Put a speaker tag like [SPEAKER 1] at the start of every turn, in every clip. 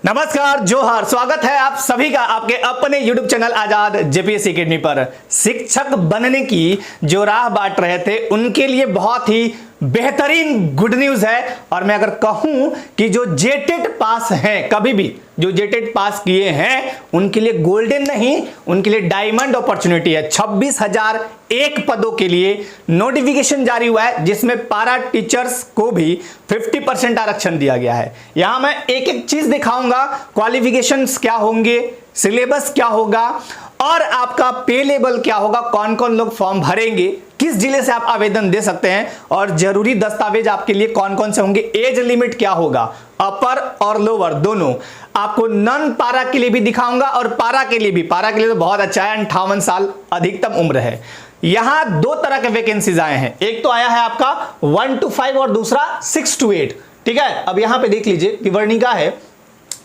[SPEAKER 1] नमस्कार, जोहार, स्वागत है आप सभी का आपके अपने YouTube चैनल आजाद जेपीएससी अकेडमी पर। शिक्षक बनने की जो राह बांट रहे थे उनके लिए बहुत ही बेहतरीन गुड न्यूज है। और मैं अगर कहूं कि जो जेटेट पास हैं, कभी भी जो जेटेट पास किए हैं उनके लिए गोल्डन नहीं, उनके लिए डायमंड अपॉर्चुनिटी है। 26,001 पदों के लिए नोटिफिकेशन जारी हुआ है, जिसमें पारा टीचर्स को भी 50% आरक्षण दिया गया है। यहां मैं एक एक चीज दिखाऊंगा, क्वालिफिकेशंस क्या होंगे, सिलेबस क्या होगा और आपका पे लेवल क्या होगा, कौन कौन लोग फॉर्म भरेंगे, किस जिले से आप आवेदन दे सकते हैं और जरूरी दस्तावेज आपके लिए कौन कौन से होंगे, एज लिमिट क्या होगा, अपर और लोअर दोनों। आपको नॉन पारा के लिए भी दिखाऊंगा और पारा के लिए भी। पारा के लिए तो बहुत अच्छा है, 58 साल अधिकतम उम्र है। यहां दो तरह के वैकेंसीज आए हैं, एक तो आया है आपका 1 to 5 और दूसरा 6 to 8। ठीक है, अब यहां पे देख लीजिए, विवरणिका है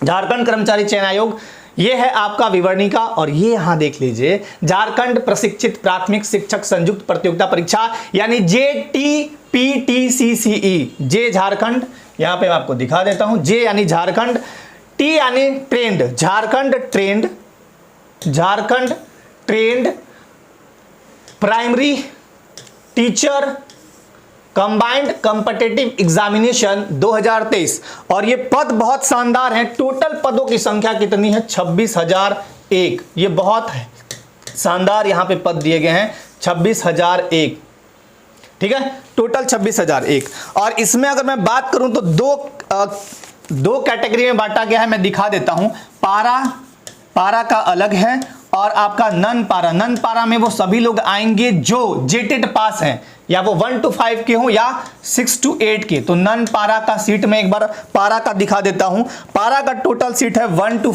[SPEAKER 1] झारखंड कर्मचारी चयन आयोग, ये है आपका विवरणिका। और ये यहां देख लीजिए झारखंड प्रशिक्षित प्राथमिक शिक्षक संयुक्त प्रतियोगिता परीक्षा यानी JTPTCCE। जे झारखंड, यहां पे मैं आपको दिखा देता हूं, जे यानी झारखंड, टी यानी trend, Jharkhand trend primary teacher combined competitive examination 2023। और ये पद बहुत शानदार हैं। टोटल पदों की संख्या कितनी है? 26,001। ये बहुत है शानदार, यहां पे पद दिए गए हैं 26,001। ठीक है, टोटल 26,001। और इसमें अगर मैं बात करूं तो दो कैटेगरी में बांटा गया है, मैं दिखा देता हूं। पारा का अलग है और आपका नन पारा में वो सभी लोग आएंगे जो जेटेट पास हैं, या वो 1 to 5 के हो या 6 to 8 के। तो नन पारा का सीट में एक बार पारा का दिखा देता हूं। पारा का टोटल सीट है 1 to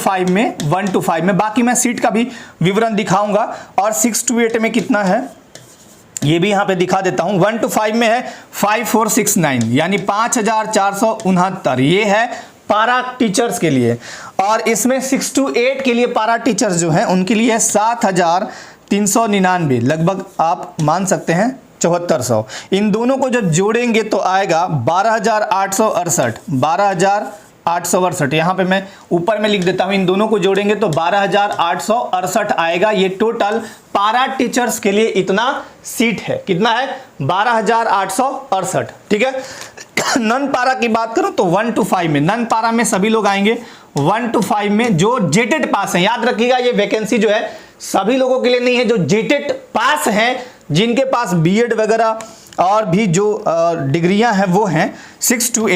[SPEAKER 1] 5 में, बाकी मैं सीट का भी विवरण दिखाऊंगा। और 6 to 8 में कितना है ये भी यहां पे दिखा देता हूं। 1 to 5 में है 5469 यानी 5,469, ये है पारा टीचर्स के लिए। और इसमें 6 to 8 के लिए पारा टीचर्स जो हैं उनके लिए 7,399, लगभग आप मान सकते हैं 7400। इन दोनों को जब जोड़ेंगे तो आएगा 12,868। यहां पे मैं ऊपर में लिख देता हूं, इन दोनों को जोड़ेंगे तो 12,868 आएगा। ये टोटल पारा टीचर्स के लिए इतना सीट है। कितना है? 12,868। ठीक है, नन पारा की बात करूं तो 1 to 5 में, नन पारा में सभी लोग आएंगे 1 to 5 में जो जेटेट पास हैं। याद रखिएगा, ये वैकेंसी जो है सभी लोगों के लिए नहीं है, जो जेटेट पास हैं, जिनके पास बीएड वगैरह और भी जो डिग्रियां हैं वो हैं। 6 to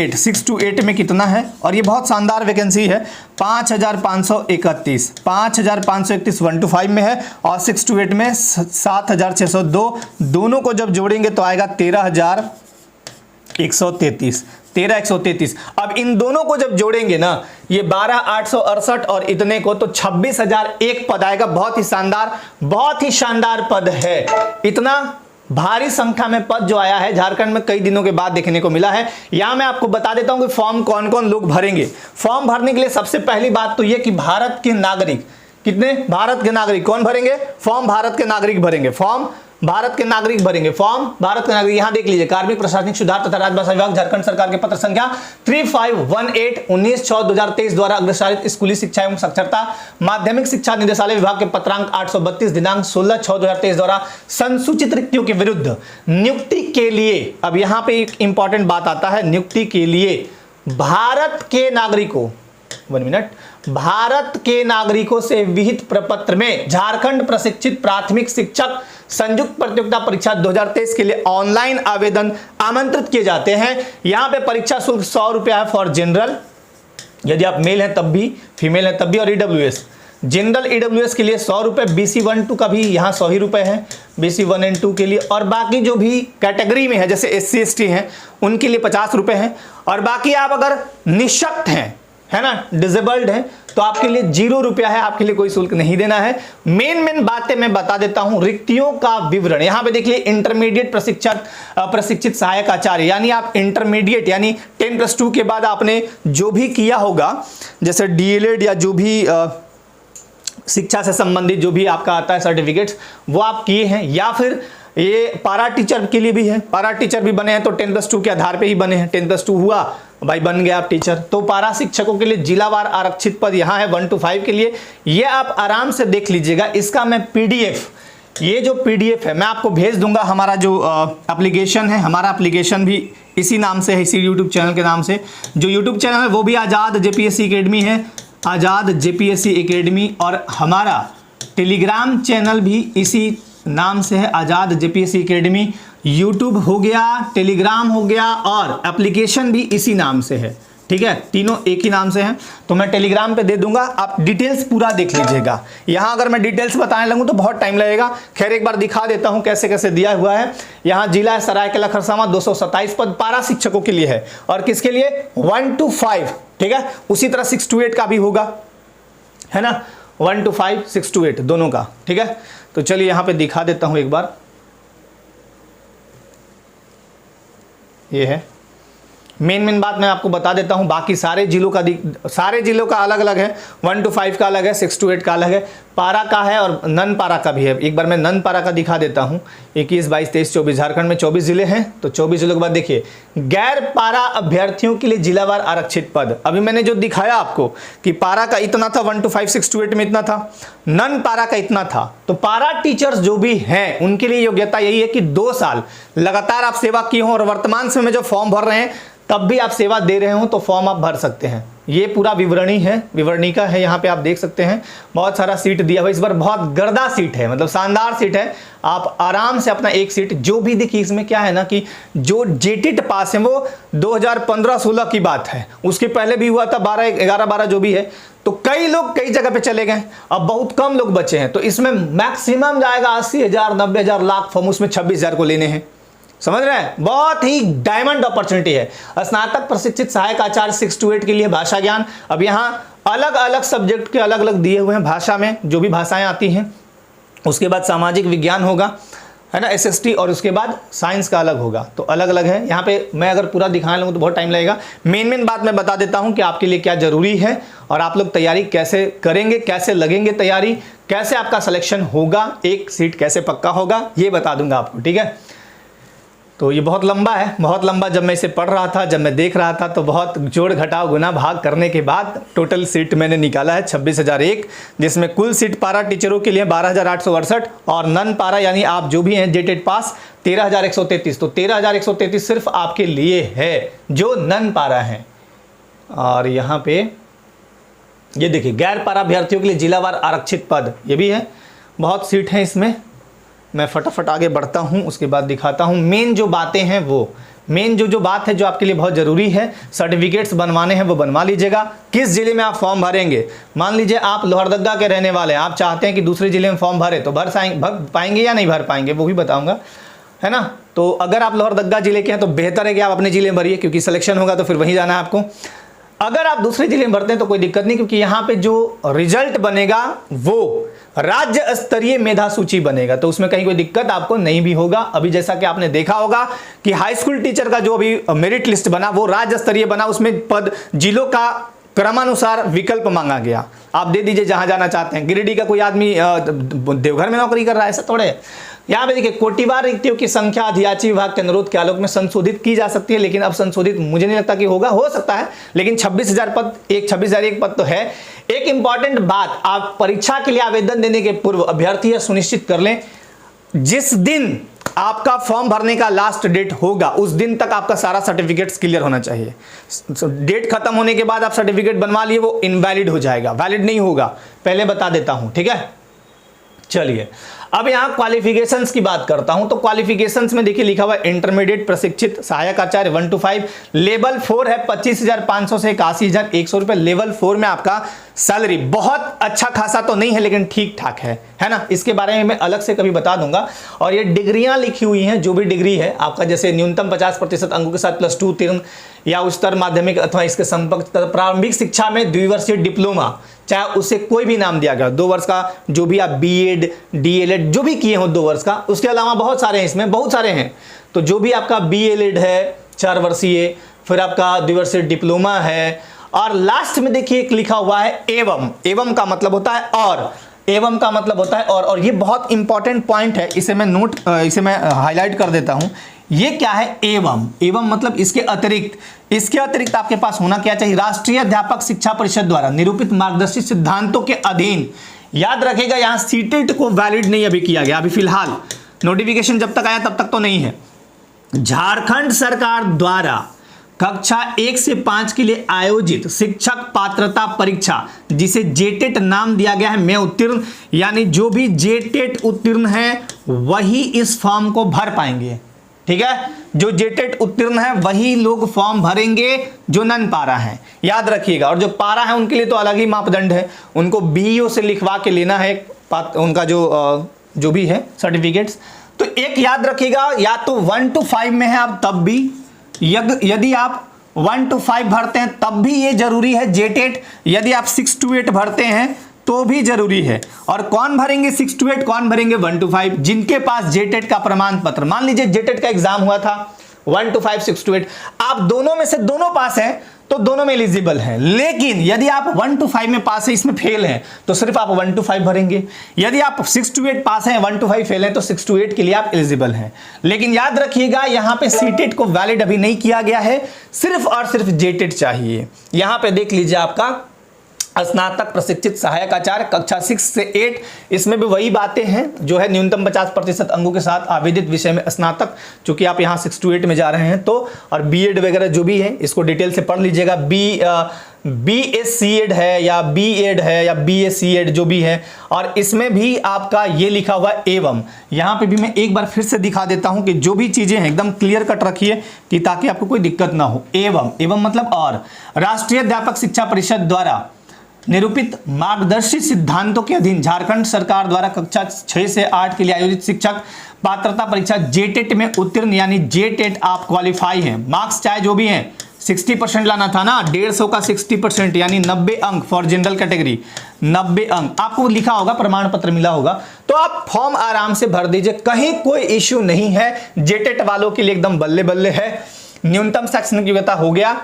[SPEAKER 1] 8 में कितना है? और ये बहुत शानदार वैकेंसी है, 5,531 1 to 5 में है और 6 to 8 में 7,602। दोनों को जब जोड़ेंगे तो आएगा 13,133। अब इन दोनों को जब जोड़ेंगे ना, ये 12,868 और इतने को, तो 26,001 पद आएगा। बहुत ही शानदार पद है। इतना भारी संख्या में पद जो आया है झारखंड में कई दिनों के बाद देखने को मिला है। यहां मैं आपको बता देता हूं कि फॉर्म कौन कौन लोग भरेंगे। फॉर्म भरने के लिए सबसे पहली बात तो यह कि भारत के नागरिक, कितने भारत के नागरिक कौन भरेंगे? फॉर्म भारत के नागरिक भरेंगे, फॉर्म भारत के नागरिक। यहां देख लीजिए, कार्मिक प्रशासनिक सुधार तथा राजभाषा विभाग झारखंड सरकार के पत्र संख्या 3518/19/6/2023 द्वारा अग्रसारित स्कूली शिक्षा एवं साक्षरता माध्यमिक शिक्षा निदेशालय विभाग के पत्रांक 832 दिनांक 16/6/2023 द्वारा संसूचित रिक्तियों के विरुद्ध नियुक्ति के लिए। अब यहां पे एक इंपॉर्टेंट बात आता है, नियुक्ति के लिए भारत के नागरिकों, भारत के नागरिकों से विहित प्रपत्र में झारखंड प्रशिक्षित प्राथमिक शिक्षक संयुक्त प्रतियोगिता परीक्षा 2023 के लिए ऑनलाइन आवेदन आमंत्रित किए जाते हैं। यहां पे परीक्षा शुल्क 100 रुपया है फॉर जनरल, यदि आप मेल हैं तब भी, फीमेल हैं तब भी। और ईडब्ल्यूएस, जनरल ईडब्ल्यूएस के लिए 100 रुपये, BC 1 2 का भी यहाँ 100 ही रुपये है, BC 1 and 2 के लिए। और बाकी जो भी कैटेगरी में है, जैसे SC ST हैं, उनके लिए 50 रुपये हैं। और बाकी आप अगर निःशक्त हैं, है ना, डिसेबल्ड है, तो आपके लिए 0 रुपया है, आपके लिए कोई शुल्क नहीं देना है। मेन बातें मैं बता देता हूं, रिक्तियों का विवरण। यहां पे देखिए, इंटरमीडिएट प्रशिक्षित सहायक आचार्य, यानी आप इंटरमीडिएट यानी 10+2 के बाद आपने जो भी किया होगा, जैसे DLED या जो भी शिक्षा से संबंधित जो भी आपका आता है सर्टिफिकेट्स, वो आप किए हैं। या फिर ये पारा टीचर के लिए भी है, पारा टीचर भी बने हैं तो 10+2 के आधार पे ही बने हैं, 10+2 हुआ भाई बन गया आप टीचर। तो पारा शिक्षकों के लिए जिलावार आरक्षित पद यहाँ है 1 to 5 के लिए। ये आप आराम से देख लीजिएगा। इसका मैं पीडीएफ, ये जो पीडीएफ है मैं आपको भेज दूंगा। हमारा जो एप्लीकेशन है, हमारा एप्लीकेशन भी इसी नाम से है, इसी यूट्यूब चैनल के नाम से। जो यूट्यूब चैनल है वो भी आज़ाद जेपीएससी एकेडमी है, आज़ाद जेपीएससी एकेडमी। और हमारा टेलीग्राम चैनल भी इसी नाम से है, आज़ाद जेपीएससी एकेडमी। यूट्यूब हो गया, टेलीग्राम हो गया और एप्लीकेशन भी इसी नाम से है। ठीक है, तीनों एक ही नाम से हैं। तो मैं टेलीग्राम पे दे दूंगा, आप डिटेल्स पूरा देख लीजिएगा। यहाँ अगर मैं डिटेल्स बताने लगूँ तो बहुत टाइम लगेगा। खैर एक बार दिखा देता हूँ कैसे कैसे दिया हुआ है। यहाँ जिला सरायकेला खरसावां 227 पद पारा शिक्षकों के लिए है। और किसके लिए? 1 to 5। ठीक है, उसी तरह 6 to 8 का भी होगा, है ना। 1 to 5, 6 to 8 दोनों का। ठीक है, तो चलिए यहाँ पे दिखा देता हूँ एक बार। ये है मेन बात, मैं आपको बता देता हूं। बाकी सारे जिलों का अलग अलग है। 1 to 5 का अलग है, 6 to 8 का अलग है, पारा का है और नन पारा का भी है। एक बार मैं नन पारा का दिखा देता हूं। 21, 22, 23, 24 झारखंड में 24 जिले हैं। तो 24 जिलों के बाद देखिए, गैर पारा अभ्यर्थियों के लिए जिलावार आरक्षित पद। अभी मैंने जो दिखाया आपको कि पारा का इतना था 1 to 5, 6 to 8 में इतना था, नन पारा का इतना था। तो पारा टीचर्स जो भी हैं उनके लिए योग्यता यही है कि 2 साल लगातार आप सेवा किए हों और वर्तमान समय में जो फॉर्म भर रहे हैं तब भी आप सेवा दे रहे हो तो फॉर्म आप भर सकते हैं। ये पूरा विवरणी है, विवरणिका है, यहाँ पे आप देख सकते हैं। बहुत सारा सीट दिया हुआ, इस बार बहुत गर्दा सीट है, मतलब शानदार सीट है। आप आराम से अपना एक सीट, जो भी देखिए इसमें क्या है ना कि जो जेटेट पास है वो 2015-16 की बात है, उसके पहले भी हुआ था 11-12 जो भी है। तो कई लोग कई जगह पे चले गए, अब बहुत कम लोग बचे हैं। तो इसमें मैक्सिमम जाएगा 80,000, 90,000, लाख फॉर्म, उसमें 26,000 को लेने हैं। समझ रहे हैं, बहुत ही डायमंड अपॉर्चुनिटी है। स्नातक प्रशिक्षित सहायक आचार्य 6 to 8 के लिए भाषा ज्ञान। अब यहाँ अलग अलग सब्जेक्ट के अलग अलग दिए हुए हैं, भाषा में जो भी भाषाएं आती हैं। उसके बाद सामाजिक विज्ञान होगा, है ना, SST, और उसके बाद साइंस का अलग होगा। तो अलग अलग है। यहाँ पे मैं अगर पूरा दिखाने लगूँ तो बहुत टाइम लगेगा। मेन बात मैं बता देता हूँ कि आपके लिए क्या जरूरी है और आप लोग तैयारी कैसे करेंगे, कैसे लगेंगे तैयारी, कैसे आपका सिलेक्शन होगा, एक सीट कैसे पक्का होगा, ये बता दूंगा आपको। ठीक है, तो ये बहुत लंबा है, बहुत लंबा। जब मैं इसे पढ़ रहा था, जब मैं देख रहा था, तो बहुत जोड़ घटाव गुना भाग करने के बाद टोटल सीट मैंने निकाला है 26,001, जिसमें कुल सीट पारा टीचरों के लिए 12,868 और नन पारा यानी आप जो भी हैं जेटेड पास 13,133। तो 13,133 सिर्फ आपके लिए है जो नन पारा है। और यहाँ पे ये देखिए, गैर पारा अभ्यर्थियों के लिए जिलावार आरक्षित पद, ये भी है। बहुत सीट हैं इसमें। मैं फटाफट आगे बढ़ता हूं, उसके बाद दिखाता हूं मेन जो बातें हैं। वो मेन जो बात है जो आपके लिए बहुत ज़रूरी है, सर्टिफिकेट्स बनवाने हैं वो बनवा लीजिएगा। किस जिले में आप फॉर्म भरेंगे, मान लीजिए आप लोहरदगा के रहने वाले हैं, आप चाहते हैं कि दूसरे जिले में फॉर्म भरे, तो भर पाएंगे या नहीं भर पाएंगे वो भी बताऊंगा, है ना। तो अगर आप लोहरदगा जिले के हैं तो बेहतर है कि आप अपने जिले में भरिए, क्योंकि सिलेक्शन होगा तो फिर वहीं जाना है आपको। अगर आप दूसरे जिले में भरते हैं तो कोई दिक्कत नहीं, क्योंकि यहाँ पे जो रिजल्ट बनेगा वो राज्य स्तरीय मेधा सूची बनेगा, तो उसमें कहीं कोई दिक्कत आपको नहीं भी होगा। अभी जैसा कि आपने देखा होगा कि हाई स्कूल टीचर का जो अभी मेरिट लिस्ट बना वो राज्य स्तरीय बना, उसमें पद जिलों का क्रमानुसार विकल्प मांगा गया। आप दे दीजिए जहां जाना चाहते हैं। गिरिडीह का कोई आदमी देवघर में नौकरी कर रहा है, ऐसा थोड़े। यहाँ पे देखिए, कोटिवार रिक्तियों की संख्या अधियाची विभाग के अनुरोध के आलोक में संशोधित की जा सकती है, लेकिन अब संशोधित मुझे नहीं लगता कि होगा, हो सकता है, लेकिन 26,000 पद, 26,001 पद तो है। एक इंपॉर्टेंट बात, आप परीक्षा के लिए आवेदन देने के पूर्व अभ्यर्थी यह सुनिश्चित कर लें, जिस दिन आपका फॉर्म भरने का लास्ट डेट होगा उस दिन तक आपका सारा सर्टिफिकेट्स क्लियर होना चाहिए। डेट खत्म होने के बाद आप सर्टिफिकेट बनवा लिए, वो इनवैलिड हो जाएगा, वैलिड नहीं होगा, पहले बता देता हूं। ठीक है, चलिए अब यहां क्वालिफिकेशंस की बात करता हूं। तो क्वालिफिकेशंस में देखिए लिखा हुआ है इंटरमीडिएट प्रशिक्षित सहायक आचार्य 1 to 5। लेवल 4 है 25,500 से 81,100 रुपए। लेवल 4 में आपका सैलरी बहुत अच्छा खासा तो नहीं है, लेकिन ठीक ठाक है ना। इसके बारे में मैं अलग से कभी बता दूंगा। और ये डिग्रियां लिखी हुई हैं, जो भी डिग्री है आपका, जैसे न्यूनतम 50% अंकों के साथ +2 उत्तीर्ण या उच्चतर माध्यमिक अथवा इसके समकक्ष प्रारंभिक शिक्षा में द्विवर्षीय डिप्लोमा, चाहे उसे कोई भी नाम दिया गया, 2 वर्ष का, जो भी आप BEd DLEd जो भी किए हो 2 वर्ष का। उसके अलावा बहुत सारे हैं, इसमें बहुत सारे हैं। तो जो भी आपका BLEd है 4 वर्षीय, फिर आपका द्विवर्षीय डिप्लोमा है, और लास्ट में देखिए एक लिखा हुआ है एवं। एवं का मतलब होता है और, एवं का मतलब होता है और ये बहुत इंपॉर्टेंट पॉइंट है, इसे मैं हाईलाइट कर देता हूं। ये क्या है एवं? एवं मतलब इसके अतिरिक्त, इसके अतिरिक्त आपके पास होना क्या चाहिए, राष्ट्रीय अध्यापक शिक्षा परिषद द्वारा निरूपित मार्गदर्शी सिद्धांतों के अधीन। याद रखेगा यहां सीटेट को वैलिड नहीं अभी किया गया, अभी फिलहाल नोटिफिकेशन जब तक आया तब तक तो नहीं है। झारखंड सरकार द्वारा कक्षा 1 से 5 के लिए आयोजित शिक्षक पात्रता परीक्षा, जिसे जेटेट नाम दिया गया है, में उत्तीर्ण, यानी जो भी जेटेट उत्तीर्ण है वही इस फॉर्म को भर पाएंगे। ठीक है, जो जेटेट उत्तीर्ण है वही लोग फॉर्म भरेंगे जो नन पारा है, याद रखिएगा। और जो पारा है उनके लिए तो अलग ही मापदंड है, उनको बीईओ से लिखवा के लेना है उनका जो भी है सर्टिफिकेट्स। तो एक याद रखिएगा, या तो 1 to 5 में है आप तब भी, यदि आप 1 to 5 भरते हैं तब भी ये जरूरी है जेटेट, यदि आप 6 to 8 भरते हैं तो भी जरूरी है। और कौन भरेंगे 6 to 8, कौन भरेंगे 1 to 5? जिनके पास जेटेट का प्रमाण पत्र, मान लीजिए जेटेट का एग्जाम हुआ था 1 to 5, 6 to 8, आप दोनों में से दोनों पास हैं तो दोनों में एलिजिबल हैं। लेकिन यदि आप 1 to 5 में पास है, इसमें फेल हैं, तो सिर्फ आप 1 to 5 भरेंगे। यदि आप 6 to 8 पास हैं, 1 to 5 फेल हैं, तो 6 to 8 के लिए आप एलिजिबल हैं। लेकिन याद रखिएगा यहां पे सीटेट को वैलिड अभी नहीं किया गया है, सिर्फ और सिर्फ जेटेट चाहिए। यहां पे देख लीजिए आपका स्नातक प्रशिक्षित सहायक आचार्य कक्षा 6 से 8, इसमें भी वही बातें हैं जो है न्यूनतम 50% अंकों के साथ आवेदित विषय में स्नातक, चूंकि आप यहाँ 6 to 8 में जा रहे हैं तो, और बीएड वगैरह जो भी है इसको डिटेल से पढ़ लीजिएगा। BSc है या बीएड है या BSc जो भी है, और इसमें भी आपका ये लिखा हुआ एवं। यहाँ पे भी मैं एक बार फिर से दिखा देता हूँ कि जो भी चीजें हैं एकदम क्लियर कट रखिए कि ताकि आपको कोई दिक्कत ना हो। एवं मतलब और, राष्ट्रीय अध्यापक शिक्षा परिषद द्वारा निरूपित मार्गदर्शी सिद्धांतों के अधीन झारखंड सरकार द्वारा कक्षा 6 से 8 के लिए आयोजित शिक्षक पात्रता परीक्षा जेटेट में उत्तीर्ण, यानी जेटेट आप क्वालिफाई हैं। मार्क्स चाहे जो भी हैं 60% लाना था ना, 150 का 60% यानी 90 अंक फॉर जनरल कैटेगरी, 90 अंक आपको लिखा होगा, प्रमाण पत्र मिला होगा, तो आप फॉर्म आराम से भर दीजिए, कहीं कोई इश्यू नहीं है। जेटेट वालों के लिए एकदम बल्ले बल्ले है। न्यूनतम शैक्षणिक योग्यता हो गया।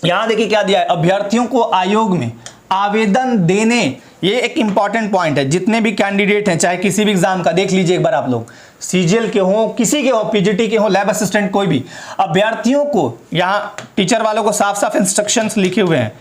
[SPEAKER 1] यहां देखिए क्या दिया है, अभ्यर्थियों को आयोग में आवेदन देने, ये एक इंपॉर्टेंट पॉइंट है। जितने भी कैंडिडेट हैं चाहे किसी भी एग्जाम का, देख लीजिए एक बार आप लोग, सीजीएल के हो, किसी के हो, पीजीटी के हो, लैब असिस्टेंट, कोई भी अभ्यर्थियों को, यहाँ टीचर वालों को साफ साफ इंस्ट्रक्शंस लिखे हुए हैं।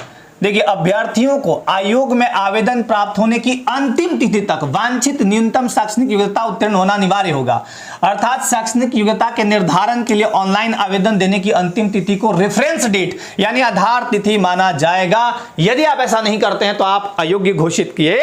[SPEAKER 1] देखिए, अभ्यर्थियों को आयोग में आवेदन प्राप्त होने की अंतिम तिथि तक वांछित न्यूनतम शैक्षणिक योग्यता उत्तीर्ण होना अनिवार्य होगा। अर्थात शैक्षणिक योग्यता के निर्धारण के लिए ऑनलाइन आवेदन देने की अंतिम तिथि को रेफरेंस डेट यानी आधार तिथि माना जाएगा। यदि आप ऐसा नहीं करते हैं तो आप अयोग्य घोषित किए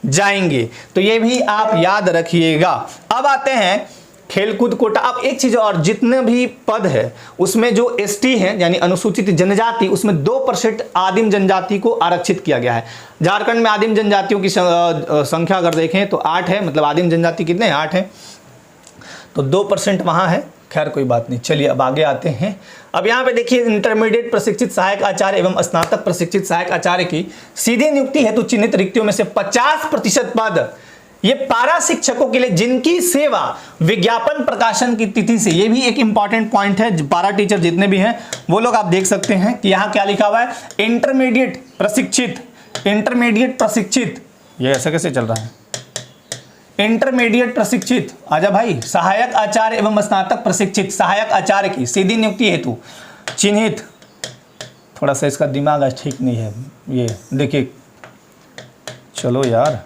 [SPEAKER 1] जाएंगे। तो ये भी आप याद रखिएगा। अब आते हैं खेलकूद कोटा। अब एक चीज और, जितने भी पद है उसमें जो एसटी है यानी अनुसूचित जनजाति, उसमें 2% आदिम जनजाति को आरक्षित किया गया है। झारखंड में आदिम जनजातियों की संख्या अगर देखें तो 8 है, मतलब आदिम जनजाति कितने हैं, 8 है, तो 2% वहां है। खैर कोई बात नहीं, चलिए अब आगे आते हैं। अब यहाँ पे देखिए, इंटरमीडिएट प्रशिक्षित सहायक आचार्य एवं स्नातक प्रशिक्षित सहायक आचार्य की सीधी नियुक्ति हेतु चिन्हित रिक्तियों में से 50% पद ये पारा शिक्षकों के लिए जिनकी सेवा विज्ञापन प्रकाशन की तिथि से, ये भी एक इंपॉर्टेंट पॉइंट है। पारा टीचर जितने भी हैं वो लोग आप देख सकते हैं कि यहाँ क्या लिखा हुआ है, इंटरमीडिएट प्रशिक्षित, ये ऐसा कैसे चल रहा है, इंटरमीडिएट प्रशिक्षित, आजा भाई, सहायक आचार्य एवं स्नातक प्रशिक्षित सहायक आचार्य की सीधी नियुक्ति हेतु चिन्हित, थोड़ा सा इसका दिमाग आज ठीक नहीं है, ये देखिए, चलो यार,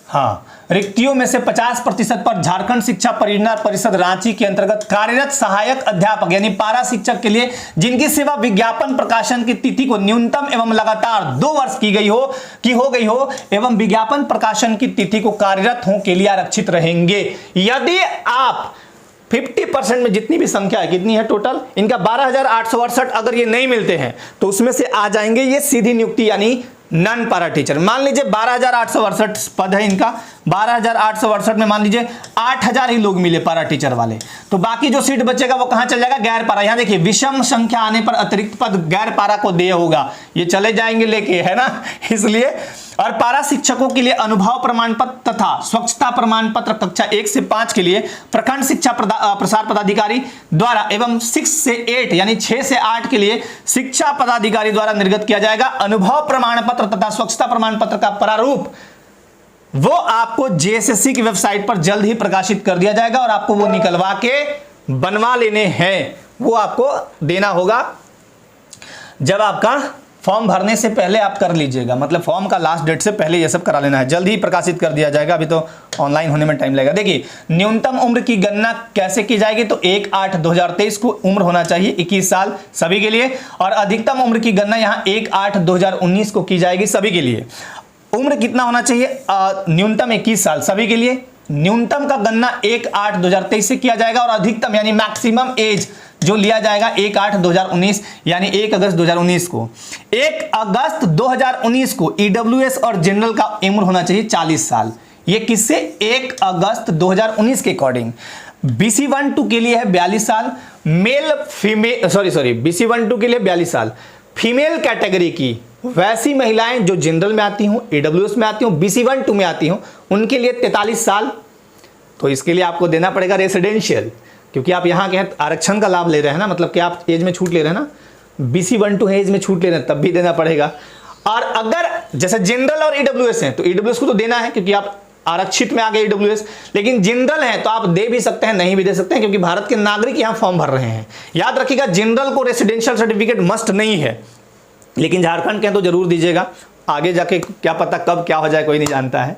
[SPEAKER 1] हाँ, रिक्तियों में से 50% पर झारखंड शिक्षा परियोजना परिषद रांची के अंतर्गत कार्यरत सहायक अध्यापक यानी पारा शिक्षक के लिए जिनकी सेवा विज्ञापन प्रकाशन की तिथि को न्यूनतम एवं लगातार 2 वर्ष हो गई हो एवं विज्ञापन प्रकाशन की तिथि को कार्यरत हो के लिए आरक्षित रहेंगे। यदि आप 50% में जितनी भी संख्या है, कितनी है टोटल, इनका 12,868 अगर ये नहीं मिलते हैं तो उसमें से आ जाएंगे ये सीधी नियुक्ति यानी नन पारा टीचर। मान लीजिए 12,868 पद है इनका, 12,868 में मान लीजिए 8,000 ही लोग मिले पारा टीचर वाले, तो बाकी जो सीट बचेगा वो कहां चल जाएगा, गैर पारा। यहां देखिए, विषम संख्या आने पर अतिरिक्त पद गैर पारा को दिया होगा, ये चले जाएंगे लेके, है ना, इसलिए। और पारा शिक्षकों के लिए अनुभव प्रमाण पत्र तथा स्वच्छता प्रमाण पत्र कक्षा 1 से 5 के लिए प्रखंड शिक्षा प्रसार पदाधिकारी द्वारा एवं 6 से 8 यानी 6 से 8 के लिए शिक्षा पदाधिकारी द्वारा निर्गत किया जाएगा। अनुभव प्रमाण पत्र तथा स्वच्छता प्रमाण पत्र का प्रारूप वो आपको जेएसएससी की वेबसाइट पर जल्द ही प्रकाशित कर दिया जाएगा और आपको वो निकलवा के बनवा लेने हैं वो आपको देना होगा जब आपका फॉर्म भरने से पहले आप कर लीजिएगा, मतलब फॉर्म का लास्ट डेट से पहले ये सब करा लेना है। जल्द ही प्रकाशित कर दिया जाएगा, अभी तो ऑनलाइन होने में टाइम लगेगा। देखिए न्यूनतम उम्र की गणना कैसे की जाएगी, तो 1/8/2023 को उम्र होना चाहिए 21 साल सभी के लिए, और अधिकतम उम्र की गणना यहाँ 1/8/2019 को की जाएगी सभी के लिए। उम्र कितना होना चाहिए, न्यूनतम 21 साल सभी के लिए। न्यूनतम का गणना 1/8/2023 से किया जाएगा और अधिकतम यानी मैक्सिमम एज जो लिया जाएगा 1/8/2019 यानी 1 अगस्त 2019 को। 1 अगस्त 2019 को ईडब्ल्यूएस और जनरल का उम्र होना चाहिए 40 साल। ये किससे, 1 अगस्त 2019 के अकॉर्डिंग। BC 1-2 के लिए है 42 साल, मेल फीमेल BC 1-2 के लिए 42 साल। फीमेल कैटेगरी की वैसी महिलाएं जो जनरल में आती हूं, ईडब्ल्यूएस में आती हूं, BC 1-2 में आती हूं, उनके लिए 43 साल। तो इसके लिए आपको देना पड़ेगा रेसिडेंशियल, क्योंकि आप यहाँ के आरक्षण का लाभ ले रहे हैं ना, मतलब कि आप एज में छूट ले रहे हैं ना, BC 1-2 एज में छूट ले रहे हैं तब भी देना पड़ेगा। और अगर जैसे जनरल और ईडब्ल्यूएस हैं तो ईडब्ल्यूएस को तो देना है क्योंकि आप आरक्षित में आ गए ईडब्ल्यूएस, लेकिन जनरल है तो आप दे भी सकते हैं नहीं भी दे सकते हैं, क्योंकि भारत के नागरिक यहाँ फॉर्म भर रहे हैं। याद रखिएगा जनरल को रेसिडेंशियल सर्टिफिकेट मस्ट नहीं है, लेकिन झारखंड के तो जरूर दीजिएगा, आगे जाके क्या पता कब क्या हो जाए कोई नहीं जानता है।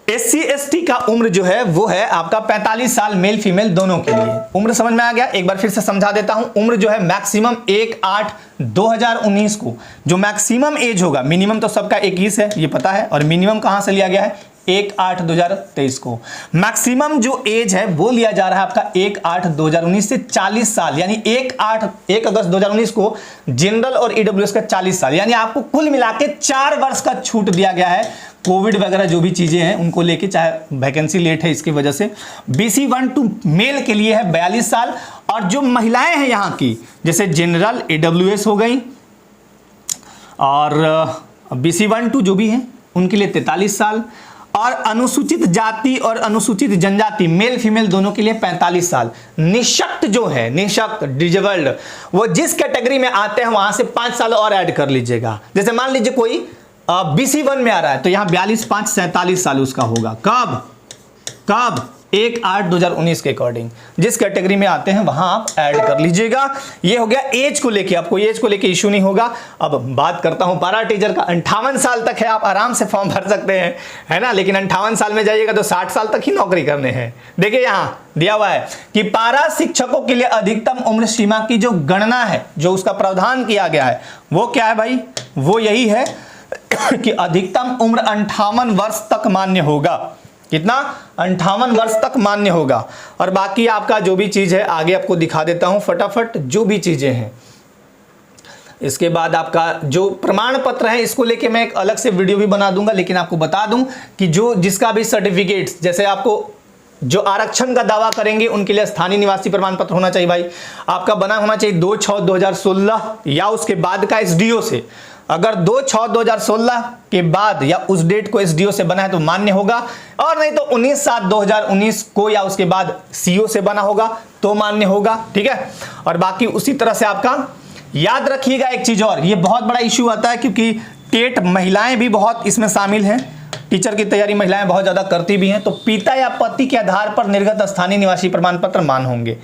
[SPEAKER 1] SC ST का उम्र जो है वो है आपका 45 साल, मेल फीमेल दोनों के लिए। उम्र समझ में आ गया, एक बार फिर से समझा देता हूं। उम्र जो है मैक्सिमम 1/8/2019 को जो मैक्सिमम एज होगा, मिनिमम तो सबका 21 है ये पता है, और मिनिमम कहां से लिया गया है 1/8/2023 को। मैक्सिमम जो एज है वो लिया जा रहा है आपका 1/8/2019 से 40 साल, यानी 1 अगस्त 2019 को जनरल और ईडब्ल्यूएस का 40 साल, यानी आपको कुल मिला के 4 वर्ष का छूट दिया गया है। कोविड वगैरह जो भी चीजें हैं उनको लेके, चाहे वैकेंसी लेट है इसकी वजह से। BC 1-2 मेल के लिए है 42 साल, और जो महिलाएं हैं यहाँ की जैसे जनरल ईडब्ल्यूएस हो गई और BC 1-2 जो भी हैं उनके लिए 43 साल, और अनुसूचित जाति और अनुसूचित जनजाति मेल फीमेल दोनों के लिए 45 साल। निःशक्त जो है, निःशक्त डिजेबल्ड, वो जिस कैटेगरी में आते हैं वहां से 5 साल और ऐड कर लीजिएगा। जैसे मान लीजिए कोई BC 1 में आ रहा है तो यहां 42 5 47 साल उसका होगा। कब 1/8/2019 के अकॉर्डिंग जिस कैटेगरी में आते हैं वहां आप ऐड कर लीजिएगा। ये हो गया एज को लेके, आपको एज को लेके इशू नहीं होगा। अब बात करता हूं पारा टीचर का। 58 साल तक है, आप आराम से फॉर्म भर सकते हैं, है ना, लेकिन 58 साल में जाइएगा तो 60 साल तक ही नौकरी करने हैं। देखिए यहां दिया हुआ है कि पारा शिक्षकों के लिए अधिकतम उम्र सीमा की जो गणना है, जो उसका प्रावधान किया गया है वो क्या है भाई, वो यही है कि अधिकतम उम्र 58 वर्ष तक मान्य होगा। कितना, 58 वर्ष तक मान्य होगा। और बाकी आपका जो भी चीज है आगे आपको दिखा देता हूं फटाफट, जो भी चीजें हैं। इसके बाद आपका जो प्रमाण पत्र है इसको लेके मैं एक अलग से वीडियो भी बना दूंगा, लेकिन आपको बता दूं कि जो जिसका भी सर्टिफिकेट, जैसे आपको जो आरक्षण का दावा करेंगे उनके लिए स्थानीय निवासी प्रमाण पत्र होना चाहिए भाई, आपका बना होना चाहिए 2/6/2016 या उसके बाद का SDO से। अगर 2/6/2016 के बाद या उस डेट को SDO से बना है तो मान्य होगा, और नहीं तो 19/7/2019 को या उसके बाद CO से बना होगा तो मान्य होगा। ठीक है, और बाकी उसी तरह से आपका याद रखिएगा एक चीज और, ये बहुत बड़ा इश्यू आता है क्योंकि टेट महिलाएं भी बहुत इसमें शामिल हैं, टीचर की तैयारी महिलाएं बहुत ज्यादा करती भी हैं। तो पिता या पति के आधार पर निर्गत स्थानीय निवासी प्रमाण पत्र मान्य होंगे।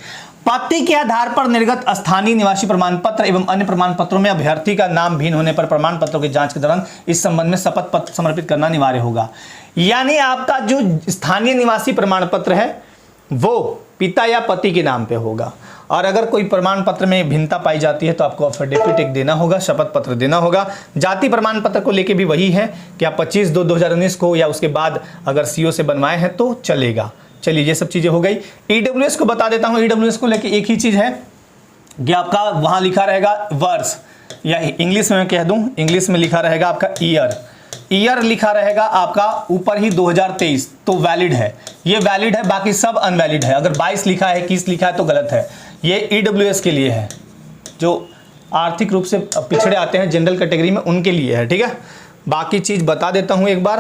[SPEAKER 1] पति के आधार पर निर्गत स्थानीय निवासी प्रमाण पत्र एवं अन्य प्रमाण पत्रों में अभ्यर्थी का नाम भिन्न होने पर प्रमाण पत्रों की जांच के दौरान इस संबंध में शपथ पत्र समर्पित करना अनिवार्य होगा। यानी आपका जो स्थानीय निवासी प्रमाण पत्र है वो पिता या पति के नाम पे होगा, और अगर कोई प्रमाण पत्र में भिन्नता पाई जाती है तो आपको एफिडेविट एक देना होगा, शपथ पत्र देना होगा। जाति प्रमाण पत्र को लेके भी वही है कि आप 25/2/2019 को या उसके बाद अगर CO से बनवाए हैं तो चलेगा। चलिए ये सब चीजें हो गई। ईडब्ल्यूएस को बता देता हूं। ईडब्ल्यूएस को लेके एक ही चीज है कि आपका वहां लिखा रहेगा वर्ष, या इंग्लिश में मैं कह दूं, इंग्लिश में लिखा रहेगा आपका ईयर लिखा रहेगा आपका ऊपर ही 2023 तो वैलिड है, ये वैलिड है, बाकी सब अनवैलिड है। अगर 22 लिखा है 21 लिखा है तो गलत है। ये ईडब्ल्यूएस के लिए है, जो आर्थिक रूप से पिछड़े आते हैं जनरल कैटेगरी में उनके लिए है। ठीक है, बाकी चीज़ बता देता हूं एक बार।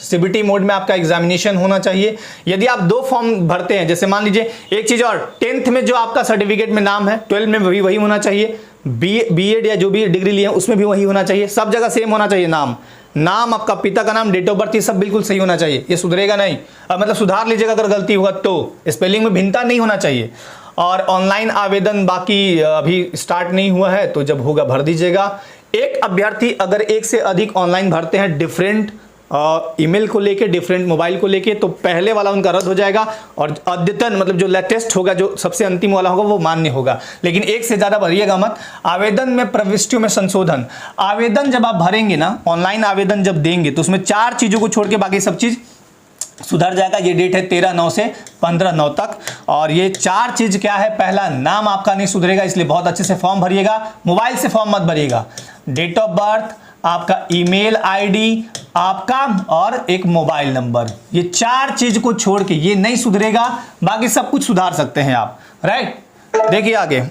[SPEAKER 1] CBT मोड में आपका एग्जामिनेशन होना चाहिए। यदि आप 2 फॉर्म भरते हैं, जैसे मान लीजिए एक चीज़ और, 10th में जो आपका सर्टिफिकेट में नाम है 12 में भी वही होना चाहिए, BEd या जो भी डिग्री लिए उसमें भी वही होना चाहिए, सब जगह सेम होना चाहिए नाम। नाम, आपका पिता का नाम, डेट ऑफ बर्थ, ये सब बिल्कुल सही होना चाहिए, ये सुधरेगा नहीं। अब मतलब सुधार लीजिएगा अगर गलती हुआ तो, स्पेलिंग में भिन्नता नहीं होना चाहिए। और ऑनलाइन आवेदन बाकी अभी स्टार्ट नहीं हुआ है, तो जब होगा भर दीजिएगा। एक अभ्यर्थी अगर एक से अधिक ऑनलाइन भरते हैं डिफरेंट ईमेल को लेके, डिफरेंट मोबाइल को लेके, तो पहले वाला उनका रद्द हो जाएगा और अद्यतन मतलब जो लेटेस्ट होगा, जो सबसे अंतिम वाला होगा वो मान्य होगा। लेकिन एक से ज़्यादा भरिएगा मत। आवेदन में प्रविष्टियों में संशोधन, आवेदन जब आप भरेंगे ना, ऑनलाइन आवेदन जब देंगे तो उसमें 4 चीज़ों को छोड़ के बाकी सब चीज़ सुधर जाएगा। ये डेट है 13/9 से 15/9 तक, और ये 4 चीज़ क्या है? पहला, नाम आपका नहीं सुधरेगा, इसलिए बहुत अच्छे से फॉर्म भरिएगा, मोबाइल से फॉर्म मत भरिएगा। डेट ऑफ बर्थ, आपका ईमेल आईडी आपका, और एक मोबाइल नंबर, ये 4 चीज को छोड़ के ये नहीं सुधरेगा, बाकी सब कुछ सुधार सकते हैं आप, राइट। देखिए आगे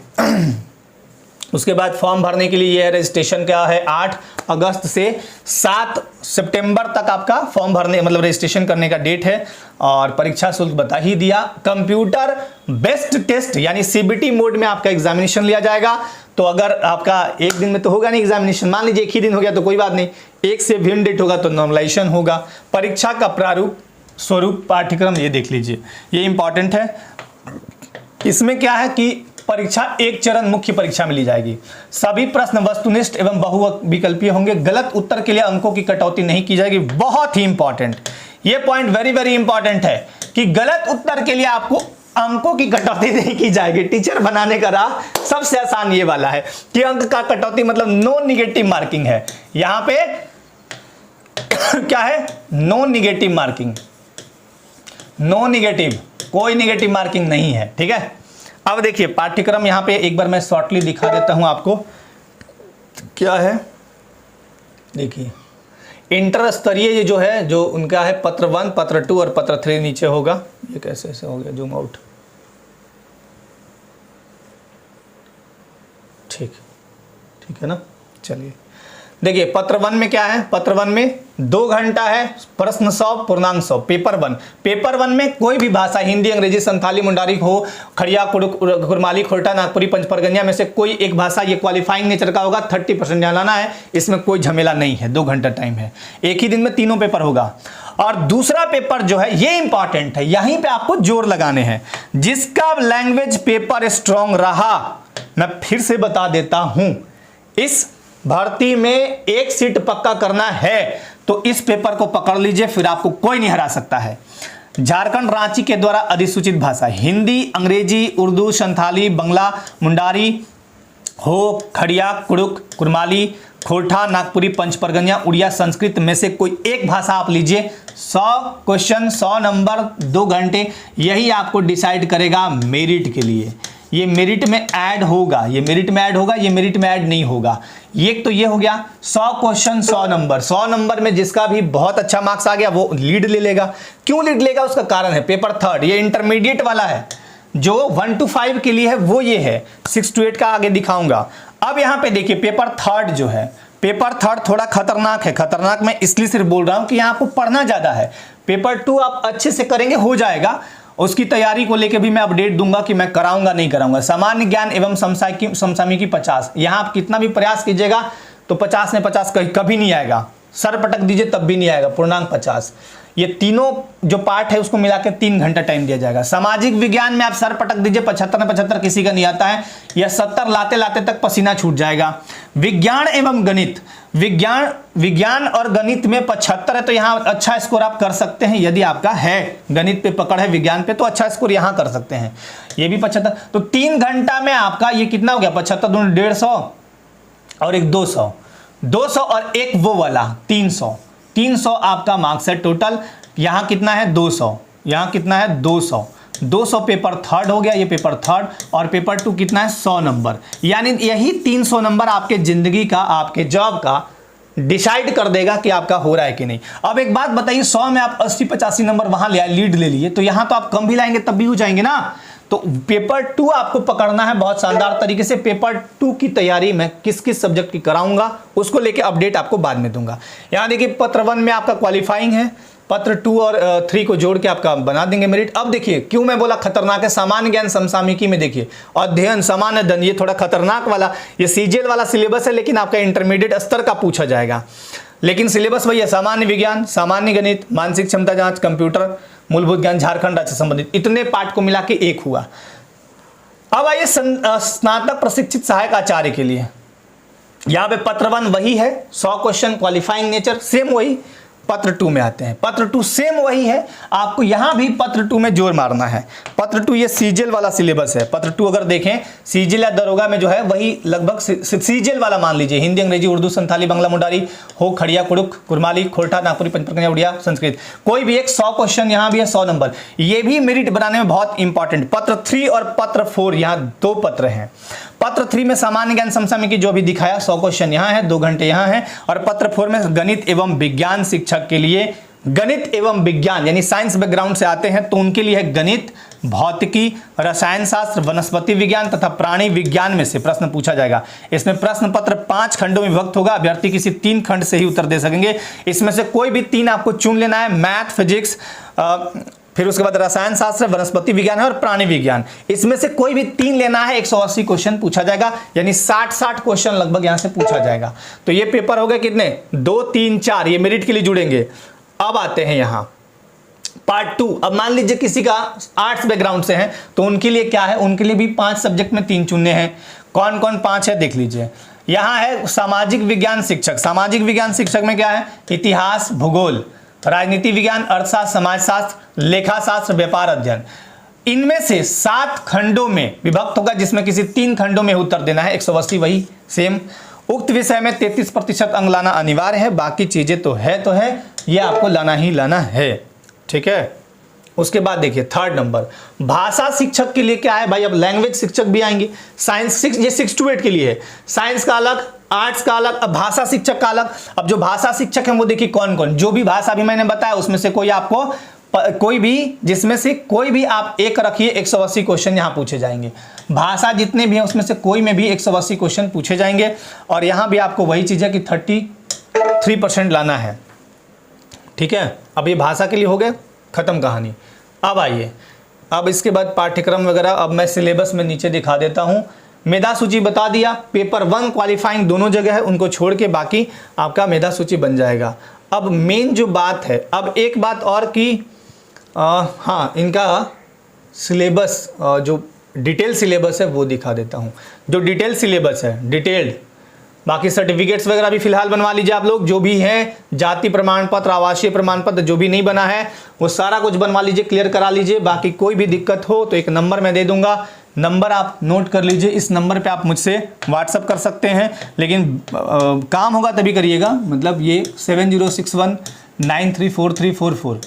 [SPEAKER 1] उसके बाद फॉर्म भरने के लिए ये रजिस्ट्रेशन क्या है, 8 अगस्त से 7 सितंबर तक आपका फॉर्म भरने मतलब रजिस्ट्रेशन करने का डेट है। और परीक्षा शुल्क बता ही दिया। कंप्यूटर बेस्ड टेस्ट यानी सीबीटी मोड में आपका एग्जामिनेशन लिया जाएगा। तो अगर आपका एक दिन में तो होगा नहीं एग्जामिनेशन, मान लीजिए एक ही दिन हो गया तो कोई बात नहीं, एक से भिन्न डेट होगा तो नॉर्मलाइजेशन होगा। परीक्षा का प्रारूप, स्वरूप, पाठ्यक्रम ये देख लीजिए, ये इंपॉर्टेंट है। इसमें क्या है कि परीक्षा एक चरण मुख्य परीक्षा में ली जाएगी। सभी प्रश्न वस्तुनिष्ठ एवं बहुविकल्पीय होंगे। गलत उत्तर के लिए अंकों की कटौती नहीं की जाएगी। बहुत ही इंपॉर्टेंट, ये पॉइंट वेरी वेरी इंपॉर्टेंट है कि गलत उत्तर के लिए आपको अंकों की कटौती नहीं की जाएगी। टीचर बनाने का राह सबसे आसान ये वाला है कि अंक का कटौती मतलब नो निगेटिव मार्किंग है। यहां पे क्या है? No negative marking, no negative, कोई निगेटिव मार्किंग नहीं है, ठीक है। अब देखिए पाठ्यक्रम यहां पे एक बार मैं शॉर्टली दिखा देता हूं आपको क्या है। देखिए इंटर स्तरीय ये जो है, जो उनका है पत्र 1, पत्र 2 और पत्र 3 नीचे होगा। ये कैसे ऐसे हो गया, जूम आउट, ठीक है ना। चलिए देखिए पत्र 1 में क्या है, पत्र 1 में 2 घंटा है, प्रश्न 100 पूर्णांक 100। पेपर 1, पेपर 1 में कोई भी भाषा, हिंदी, अंग्रेजी, संथाली, मुंडारी हो, खड़िया, कुरमाली, खोटा, नागपुरी, पंचपरगनिया में से कोई एक भाषा, ये क्वालिफाइंग नेचर का होगा। 30% ध्यान लाना है, इसमें कोई झमेला नहीं है। 2 घंटा टाइम है, एक ही दिन में तीनों पेपर होगा। और दूसरा पेपर जो है ये इंपॉर्टेंट है, यहीं पे आपको जोर लगाने हैं। जिसका लैंग्वेज पेपर स्ट्रांग रहा, मैं फिर से बता देता हूं, इस भर्ती में एक सीट पक्का करना है तो इस पेपर को पकड़ लीजिए, फिर आपको कोई नहीं हरा सकता है। झारखंड रांची के द्वारा अधिसूचित भाषा हिंदी, अंग्रेजी, उर्दू, संथाली, बंगला, मुंडारी हो, खड़िया, कुड़ुक, कुरमाली, खोरठा, नागपुरी, पंचपरगनिया, उड़िया, संस्कृत में से कोई एक भाषा आप लीजिए। 100 क्वेश्चन, 100 नंबर, 2 घंटे, यही आपको डिसाइड करेगा मेरिट के लिए। ये मेरिट में ऐड होगा, ये मेरिट में ऐड होगा, ये मेरिट में ऐड नहीं होगा। ये तो ये हो गया 100 क्वेश्चन 100 नंबर। 100 नंबर में जिसका भी बहुत अच्छा मार्क्स आ गया वो लीड ले लेगा। क्यों लीड लेगा? उसका कारण है पेपर 3, ये इंटरमीडिएट वाला है। जो 1 to 5 के लिए है वो ये है, 6 to 8 का आगे दिखाऊंगा। अब यहां पे देखिए पेपर 3 जो है, पेपर 3 थोड़ा खतरनाक है। खतरनाक मैं इसलिए सिर्फ बोल रहा हूं कि यहां आपको पढ़ना ज्यादा है। पेपर 2 आप अच्छे से करेंगे, हो जाएगा। उसकी तैयारी को लेकर भी मैं अपडेट दूंगा कि मैं कराऊंगा नहीं कराऊंगा। सामान्य ज्ञान एवं समसामयिकी 50, यहां आप कितना भी प्रयास कीजिएगा तो 50 में 50 कभी नहीं आएगा। सर पटक दीजिए तब भी नहीं आएगा, पूर्णांक 50। ये तीनों जो पार्ट है उसको मिलाकर 3 घंटा टाइम दिया जाएगा। सामाजिक विज्ञान में आप सर पटक दीजिए, 75 में 75 किसी का नहीं आता है, या 70 लाते लाते तक पसीना छूट जाएगा। विज्ञान एवं गणित, विज्ञान और गणित में 75 है तो यहां अच्छा स्कोर आप कर सकते हैं। यदि आपका है गणित पे पकड़ है, विज्ञान पे, तो अच्छा स्कोर यहां कर सकते हैं। ये भी 75, तो 3 घंटा में आपका ये कितना हो गया? 75 दूनी 150 और एक 200, 200 और एक वो वाला 300, 300 आपका मार्क्स है टोटल। यहां कितना है? 200, यहां कितना है? 200, 200 पेपर 3 हो गया, ये पेपर 3, और पेपर 2 कितना है? 100 नंबर। यानी यही 300 नंबर आपके जिंदगी का, आपके जॉब का डिसाइड कर देगा कि आपका हो रहा है कि नहीं। अब एक बात बताइए, 100 में आप 80-85 नंबर वहां ले आए, लीड ले लिए, तो यहां तो आप कम भी लाएंगे तब भी हो जाएंगे ना। तो पेपर 2 आपको पकड़ना है बहुत शानदार तरीके से। पेपर 2 की तैयारी मैं किस किस सब्जेक्ट की कराऊंगा उसको लेके अपडेट आपको बाद में दूंगा। यहां देखिए पत्र 1 में आपका क्वालिफाइंग है, पत्र 2 और 3 को जोड़ के आपका बना देंगे मेरिट। अब देखिए क्यों मैं बोला खतरनाक है। सामान्य ज्ञान समसामयिकी में देखिए अध्ययन, सामान्य अध्ययन, ये थोड़ा खतरनाक वाला, ये सीजीएल वाला सिलेबस है लेकिन आपका इंटरमीडिएट स्तर का पूछा जाएगा। लेकिन सिलेबस वही है, सामान्य विज्ञान, सामान्य गणित, मानसिक क्षमता जांच, कंप्यूटर, मूलभूत ज्ञान, झारखंड राज्य से संबंधित, इतने पार्ट को मिला के एक हुआ। अब आइए स्नातक प्रशिक्षित सहायक आचार्य के लिए। यहां पे पत्र 1 वही है, 100 क्वेश्चन, क्वालिफाइंग नेचर सेम वही। पत्र 2 में आते हैं, पत्र 2 सेम वही है, आपको यहां भी पत्र 2 में जोर मारना है। पत्र 2 ये सीजीएल वाला सिलेबस है। पत्र 2 अगर देखें सीजीएल या दरोगा में जो है वही लगभग सीजीएल वाला मान लीजिए, हिंदी, अंग्रेजी, उर्दू, संथाली, बंगला, मुंडारी, हो, खड़िया, कुड़ुक, कुरमाली, खोरठा, नागपुरी, पंचपरगना, उड़िया, संस्कृत, कोई भी एक 100 क्वेश्चन, यहां भी है 100 नंबर। ये भी मेरिट बनाने में बहुत इंपॉर्टेंट। पत्र 3 और पत्र 4 यहां 2 पत्र हैं। पत्र 3 में सामान्य ज्ञान समसामयिकी जो भी दिखाया 100 क्वेश्चन यहां है, 2 घंटे यहां है। और पत्र 4 में गणित एवं विज्ञान शिक्षक के लिए, गणित एवं विज्ञान यानी साइंस बैकग्राउंड से आते हैं तो उनके लिए है गणित, भौतिकी, रसायन शास्त्र, वनस्पति विज्ञान तथा प्राणी विज्ञान में से प्रश्न पूछा जाएगा। इसमें प्रश्न पत्र 5 खंडों में विभक्त होगा, अभ्यर्थी किसी 3 खंड से ही उत्तर दे सकेंगे। इसमें से कोई भी 3 आपको चुन लेना है, मैथ, फिजिक्स, फिर उसके बाद रसायन शास्त्र, वनस्पति विज्ञान है और प्राणी विज्ञान, इसमें से कोई भी 3 लेना है। 180 क्वेश्चन पूछा जाएगा, यानी 60 क्वेश्चन लगभग यहां से पूछा जाएगा। तो ये पेपर हो गए कितने, 2, 3, 4, ये मेरिट के लिए जुड़ेंगे। अब आते हैं यहां पार्ट 2। अब मान लीजिए किसी का आर्ट्स बैकग्राउंड से है तो उनके लिए क्या है, उनके लिए भी 5 सब्जेक्ट में 3 चुनने हैं। कौन कौन 5 है देख लीजिए। यहां है सामाजिक विज्ञान शिक्षक। सामाजिक विज्ञान शिक्षक में क्या है, इतिहास, भूगोल, राजनीति विज्ञान, अर्थशास्त्र, समाजशास्त्र, लेखाशास्त्र, व्यापार अध्ययन। इनमें से 7 खंडों में विभक्त होगा, जिसमें किसी 3 खंडों में उत्तर देना है। 180 वही सेम। उक्त विषय में 33% अंक लाना अनिवार्य है, बाकी चीजें तो है, ये आपको लाना ही लाना है। ठीक है। उसके बाद देखिए 3rd नंबर, भाषा शिक्षक के लिए क्या है भाई, अब लैंग्वेज शिक्षक भी आएंगे। साइंस 6, ये 6 to 8 के लिए है, साइंस का अलग, आर्ट्स का अलग, अब भाषा शिक्षक का अलग। अब जो भाषा शिक्षक है वो देखिए कौन कौन, जो भी भाषा भी मैंने बताया उसमें से कोई आपको कोई भी, जिसमें से कोई भी आप एक रखिए, 180 क्वेश्चन यहां पूछे जाएंगे। भाषा जितने भी हैं उसमें से कोई में भी 180 क्वेश्चन पूछे जाएंगे। और यहां भी आपको वही चीज है कि 33% लाना है। ठीक है। अब ये भाषा के लिए हो गए, खत्म कहानी। अब आइए, अब इसके बाद पाठ्यक्रम वगैरह, अब मैं सिलेबस में नीचे दिखा देता हूं। मेधा सूची बता दिया, पेपर 1 क्वालिफाइंग दोनों जगह है, उनको छोड़ के बाकी आपका मेधा सूची बन जाएगा। अब मेन जो बात है, अब एक बात और कि हाँ, इनका सिलेबस जो डिटेल सिलेबस है वो दिखा देता हूँ। जो डिटेल सिलेबस है, डिटेल्ड, बाकी सर्टिफिकेट्स वगैरह भी फिलहाल बनवा लीजिए आप लोग, जो भी है, जाति प्रमाण पत्र, आवासीय प्रमाण पत्र, जो भी नहीं बना है वो सारा कुछ बनवा लीजिए, क्लियर करा लीजिए। बाकी कोई भी दिक्कत हो तो एक नंबर मैं दे दूंगा, नंबर आप नोट कर लीजिए। इस नंबर पे आप मुझसे व्हाट्सअप कर सकते हैं, लेकिन काम होगा तभी करिएगा। मतलब ये 7061934344,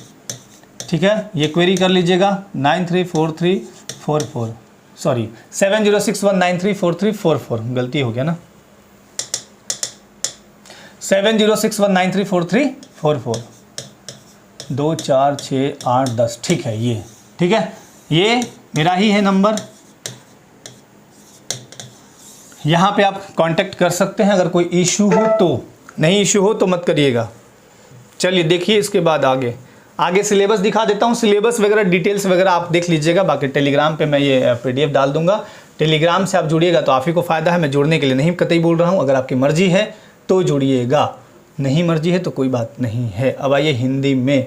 [SPEAKER 1] ठीक है, ये क्वेरी कर लीजिएगा। 934344, सॉरी 7061934344, गलती हो गया ना, 7061934344, 2 4 6 8 10, ठीक है, ये ठीक है, ये मेरा ही है नंबर। यहाँ पे आप कांटेक्ट कर सकते हैं अगर कोई इशू हो तो, नहीं इशू हो तो मत करिएगा। चलिए देखिए, इसके बाद आगे सिलेबस दिखा देता हूँ। सिलेबस वगैरह डिटेल्स वगैरह आप देख लीजिएगा। बाकी टेलीग्राम पे मैं ये PDF डाल दूंगा, टेलीग्राम से आप जुड़िएगा तो आप ही को फ़ायदा है। मैं जुड़ने के लिए नहीं कतई बोल रहा हूँ, अगर आपकी मर्जी है तो जुड़िएगा, नहीं मर्जी है तो कोई बात नहीं है। अब आइए हिंदी में।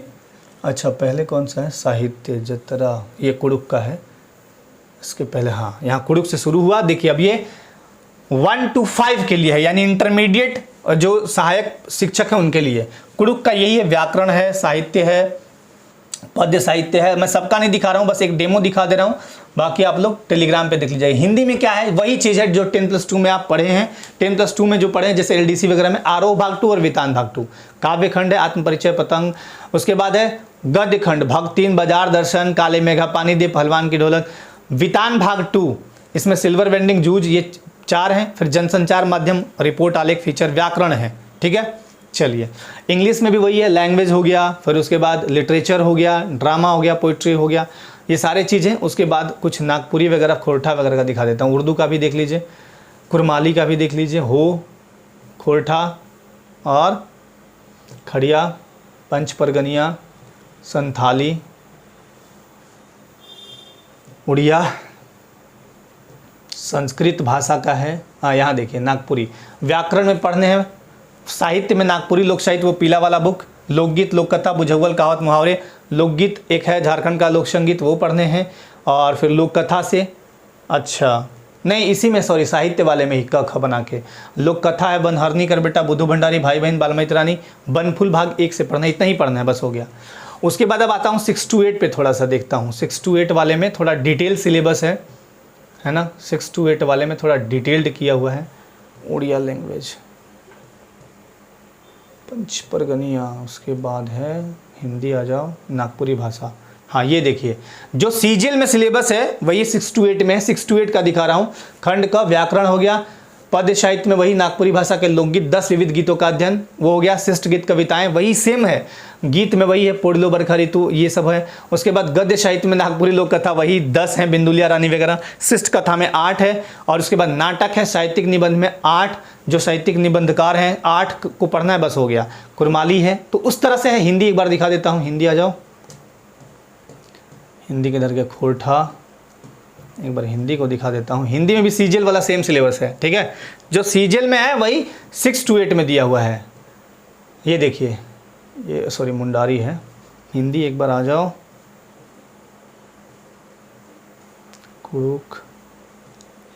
[SPEAKER 1] अच्छा, पहले कौन सा है, साहित्य जतरा, ये कुड़ुक का है। इसके पहले हाँ, यहाँ कुड़ुक से शुरू हुआ। देखिए अब ये 1 to 5 के लिए है, यानी इंटरमीडिएट जो सहायक शिक्षक है उनके लिए। कुड़ुक का यही है, व्याकरण है, साहित्य है, पद्य साहित्य है। मैं सबका नहीं दिखा रहा हूँ, बस एक डेमो दिखा दे रहा हूँ, बाकी आप लोग टेलीग्राम पे देख लीजिए। हिंदी में क्या है, वही चीज़ है जो 10+2 में आप पढ़े हैं। 10+2 में जो पढ़े हैं, जैसे LDC वगैरह में आरोह भाग 2 और वितान भाग 2, काव्य खंड है, आत्मपरिचय, पतंग। उसके बाद है गद्य खंड, भाग 3, बाजार दर्शन, काले मेघा, पानी दे, पहलवान की ढोलक। वितान भाग 2, इसमें सिल्वर वेंडिंग, जूझ, ये 4 हैं। फिर जनसंचार माध्यम, रिपोर्ट, आलेख, फीचर, व्याकरण है। ठीक है, चलिए इंग्लिश में भी वही है, लैंग्वेज हो गया, फिर उसके बाद लिटरेचर हो गया, ड्रामा हो गया, पोइट्री हो गया, ये सारे चीज़ें। उसके बाद कुछ नागपुरी वगैरह, खोरठा वगैरह का दिखा देता हूँ। उर्दू का भी देख लीजिए, कुरमाली का भी देख लीजिए, हो, खोरठा और खड़िया, पंचपरगनिया, संथाली, उड़िया, संस्कृत भाषा का है। हाँ, यहाँ देखिए नागपुरी। व्याकरण में पढ़ने हैं साहित्य में नागपुरी लोक साहित्य वो पीला वाला बुक, लोकगीत, लोक कथा, बुझव्वल, कहावत, मुहावरे। लोकगीत एक है झारखंड का लोक संगीत, वो पढ़ने हैं। और फिर लोक कथा से, अच्छा नहीं इसी में, सॉरी साहित्य वाले में ही क ख बना के। लोक कथा है बनहरनी कर बेटा, बुद्धू भंडारी, भाई बहन, बालमती रानी, बनफूल भाग 1 से पढ़ना, इतना ही पढ़ना है बस, हो गया। उसके बाद अब आता हूँ 6 to 8 पे थोड़ा सा देखता हूँ। 6 to 8 वाले में थोड़ा डिटेल सिलेबस है ना। 6 to 8 वाले में थोड़ा डिटेल्ड किया हुआ है। उड़िया लैंग्वेज, पंच परगनिया, उसके बाद है हिंदी, आ जाओ, नागपुरी भाषा। हाँ ये देखिए जो सीजीएल में सिलेबस है वही 6 to 8 में है। 6 to 8 का दिखा रहा हूँ। खंड का व्याकरण हो गया, पद्य साहित्य में वही नागपुरी भाषा के लोकगीत, 10 विविध गीतों का अध्ययन वो हो गया। शिष्ट गीत, कविताएं वही सेम है, गीत में वही है, पोड़लो, बरखा ऋतु, ये सब है। उसके बाद गद्य साहित्य में नागपुरी लोक कथा वही 10 हैं, बिंदुलिया रानी वगैरह। शिष्ट कथा में 8 है। और उसके बाद नाटक है, साहित्यिक निबंध में 8, जो साहित्यिक निबंधकार हैं 8 को पढ़ना है, बस हो गया। कुरमाली है, तो उस तरह से है। हिंदी एक बार दिखा देता हूँ, हिंदी आ जाओ। हिंदी के दर के खोरठा, एक बार हिंदी को दिखा देता हूँ। हिंदी में भी सीजीएल वाला सेम सिलेबस है, ठीक है। जो सीजीएल में है वही 6 to 8 में दिया हुआ है। ये देखिए, ये सॉरी मुंडारी है। हिंदी एक बार आ जाओ, कुड़ुक,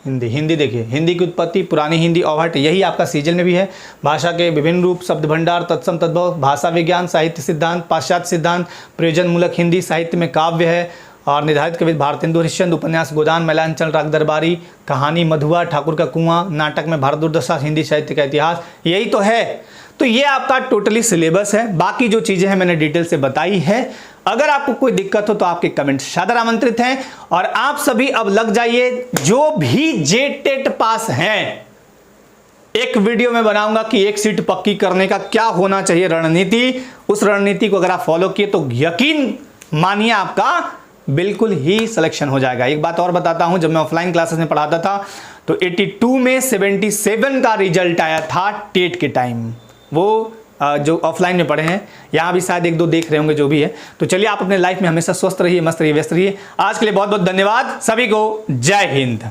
[SPEAKER 1] हिंदी देखिए, हिंदी की उत्पत्ति, पुरानी हिंदी, औभट, यही आपका सीजीएल में भी है। भाषा के विभिन्न रूप, शब्द भंडार, तत्सम तद्भव, भाषा विज्ञान, साहित्य सिद्धांत, पाश्चात्य सिद्धांत, प्रयोजन मूलक हिंदी, साहित्य में काव्य है और निर्धारित कवि भारतेंदु हरिश्चंद्र, उपन्यास गोदान, मैलांचल, राग दरबारी, कहानी मधुआ, ठाकुर का कुआं, नाटक में भारत दुर्दशा, हिंदी साहित्य का इतिहास, यही तो है। तो ये आपका टोटली सिलेबस है। बाकी जो चीजें हैं मैंने डिटेल से बताई है। अगर आपको कोई दिक्कत हो तो आपके कमेंट सादर आमंत्रित हैं। और आप सभी अब लग जाइए, जो भी जेटेट पास हैं, एक वीडियो में बनाऊंगा कि एक सीट पक्की करने का क्या होना चाहिए रणनीति। उस रणनीति को अगर आप फॉलो किए तो यकीन मानिए आपका बिल्कुल ही सिलेक्शन हो जाएगा। एक बात और बताता हूं, जब मैं ऑफलाइन क्लासेस में पढ़ाता था तो 82 में 77 का रिजल्ट आया था टेट के टाइम। वो जो ऑफलाइन में पढ़े हैं, यहाँ भी शायद 1-2 देख रहे होंगे, जो भी है। तो चलिए, आप अपने लाइफ में हमेशा स्वस्थ रहिए, मस्त रहिए, व्यस्त रहिए। आज के लिए बहुत बहुत धन्यवाद सभी को। जय हिंद।